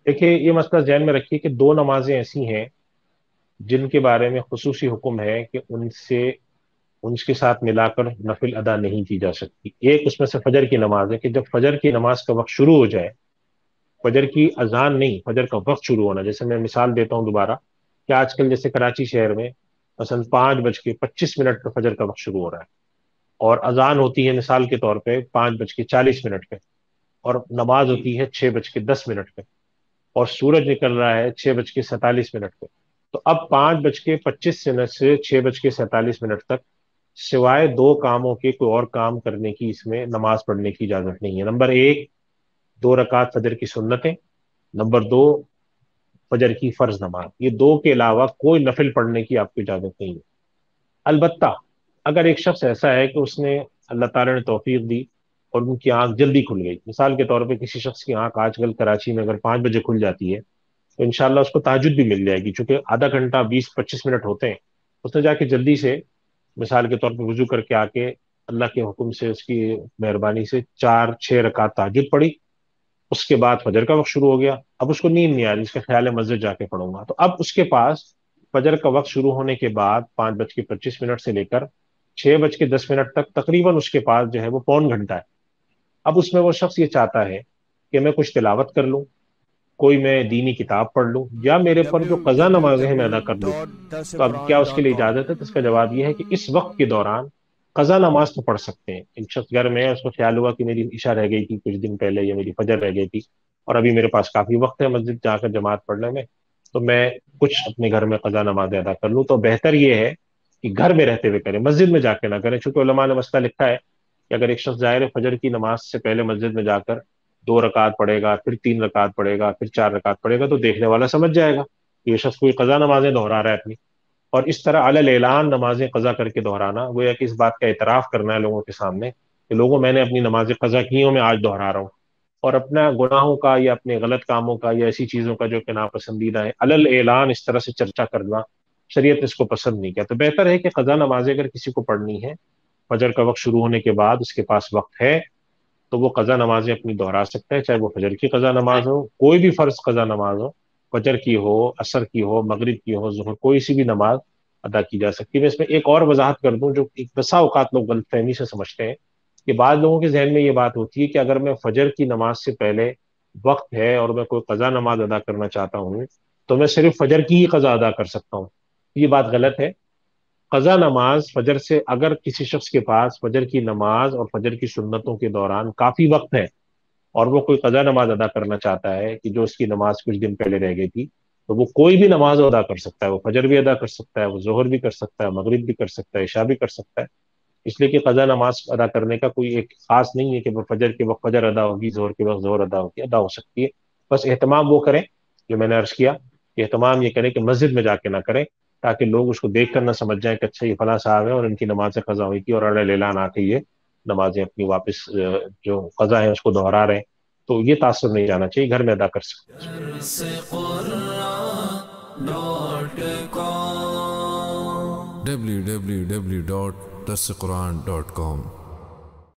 देखिए, ये मसला ध्यान में रखिए कि दो नमाजें ऐसी हैं जिनके बारे में खुसूसी हुक्म है कि उनसे उनके साथ मिलाकर नफिल अदा नहीं की जा सकती। एक उसमें से फजर की नमाज है कि जब फजर की नमाज का वक्त शुरू हो जाए, फजर की अजान नहीं, फजर का वक्त शुरू होना। जैसे मैं मिसाल देता हूँ दोबारा कि आजकल जैसे कराची शहर में मसलन 5:25 पर फजर का वक्त शुरू हो रहा है, और अजान होती है मिसाल के तौर पे 5:40 पे, और नमाज होती है 6:10 पे, और सूरज निकल रहा है 6:47 पे। तो अब 5:25 से 6:47 तक सिवाय दो कामों के कोई और काम करने की इसमें नमाज पढ़ने की इजाजत नहीं है। नंबर एक, 2 रकात फजर की सुन्नतें। नंबर दो, फजर की फर्ज नमाज। ये दो के अलावा कोई नफिल पढ़ने की आपको इजाजत नहीं है। अलबत्ता अगर एक शख्स ऐसा है कि उसने, अल्लाह ताला ने तौफीक दी और उनकी आंख जल्दी खुल गई, मिसाल के तौर पे किसी शख्स की आंख आजकल कराची में अगर 5 बजे खुल जाती है, तो इंशाल्लाह उसको ताजुद भी मिल जाएगी, चूंकि आधा घंटा 20-25 मिनट होते हैं। उसने जाके जल्दी से मिसाल के तौर पर वजू करके आके अल्लाह के हुक्म से, उसकी मेहरबानी से 4-6 रकात ताजुद पढ़ी। उसके बाद फजर का वक्त शुरू हो गया। अब उसको नींद नहीं आ रही, इसका ख्याल है मस्जिद जाके पढ़ूंगा। तो अब उसके पास फजर का वक्त शुरू होने के बाद 5:25 से लेकर 6:10 तक तकरीबन उसके पास जो है वो पौन घंटा है। अब उसमें वो शख्स ये चाहता है कि मैं कुछ तिलावत कर लूं, कोई मैं दीनी किताब पढ़ लूं, या मेरे पर जो कजा नमाजें हैं मैं अदा कर लूं। तो अब क्या उसके लिए www.thequran.com। इजाजत है? तो इसका जवाब यह है कि इस वक्त के दौरान कजा नमाज तो पढ़ सकते हैं। एक शख्स घर में है, उसको ख्याल हुआ कि मेरी ईशा रह गई थी कुछ दिन पहले, या मेरी फजर रह गई थी, और अभी मेरे पास काफी वक्त है मस्जिद जाकर जमात पढ़ने में, तो मैं कुछ अपने घर में कजा नमाजें अदा कर लूं। तो बेहतर यह है कि घर में रहते हुए करें, मस्जिद में जाके ना करें। चूंकि उलमा ने मसला लिखा है कि अगर एक शख्स ज़ाहिर है फजर की नमाज से पहले मस्जिद में जाकर 2 रकात पढ़ेगा, फिर 3 रकात पढ़ेगा, फिर 4 रकात पढ़ेगा, तो देखने वाला समझ जाएगा कि ये शख्स कोई कजा नमाजें दोहरा रहा है अपनी। और इस तरह अलल ऐलान नमाजें कजा करके दोहराना, वो है कि इस बात का एतराफ करना है लोगों के सामने कि लोगों, मैंने अपनी नमाजें कजा की हूं, मैं आज दोहरा रहा हूँ। और अपना गुनाहों का या अपने गलत कामों का या ऐसी चीजों का जो कि नापसंदीदा है, अलल ऐलान इस तरह से चर्चा करना, शरीयत ने इसको पसंद नहीं किया। तो बेहतर है कि कजा नमाजें अगर किसी को पढ़नी है फजर का वक्त शुरू होने के बाद, उसके पास वक्त है, तो वो कजा नमाजें अपनी दोहरा सकता है, चाहे वो फजर की कजा नमाज हो, कोई भी फर्ज कजा नमाज हो, फजर की हो, असर की हो, मगरिब की हो, जुहर, कोई सी भी नमाज अदा की जा सकती है। मैं इसमें एक और वजाहत कर दूं जो एक बसा औकात लोग गलतफहमी से समझते हैं कि बाद लोगों के जहन में ये बात होती है कि अगर मैं फजर की नमाज से पहले वक्त है और मैं कोई कजा नमाज अदा करना चाहता हूँ, तो मैं सिर्फ फजर की ही कजा अदा कर सकता हूँ। ये बात गलत है। कजा नमाज फजर से, अगर किसी शख्स के पास फजर की नमाज और फजर की सुन्नतों के दौरान काफी वक्त है और वो कोई कजा नमाज अदा करना चाहता है कि जो उसकी नमाज कुछ दिन पहले रह गई थी, तो वो कोई भी नमाज अदा कर सकता है। वो फजर भी अदा कर सकता है, वो जोहर भी कर सकता है, मगरिब भी कर सकता है, इशा भी कर सकता है। इसलिए कि कजा नमाज अदा करने का कोई एक खास नहीं है कि वो फजर के वक्त फजर अदा होगी, जोहर के वक्त जोहर अदा होगी, अदा हो सकती है। बस एहतमाम वो करें जो मैंने अर्ज किया, कि एहतमाम ये करें कि मस्जिद में जाके ना करें, ताकि लोग उसको देख कर ना समझ जाए कि अच्छा ये फला साहब है और इनकी नमाजें कजा हुई थी, और अड़े ऐलान आके ये नमाजें अपनी वापस जो कजा है उसको दोहरा रहे हैं। तो ये तासुर नहीं जाना चाहिए, घर में अदा कर सकते हैं। www.thequran.com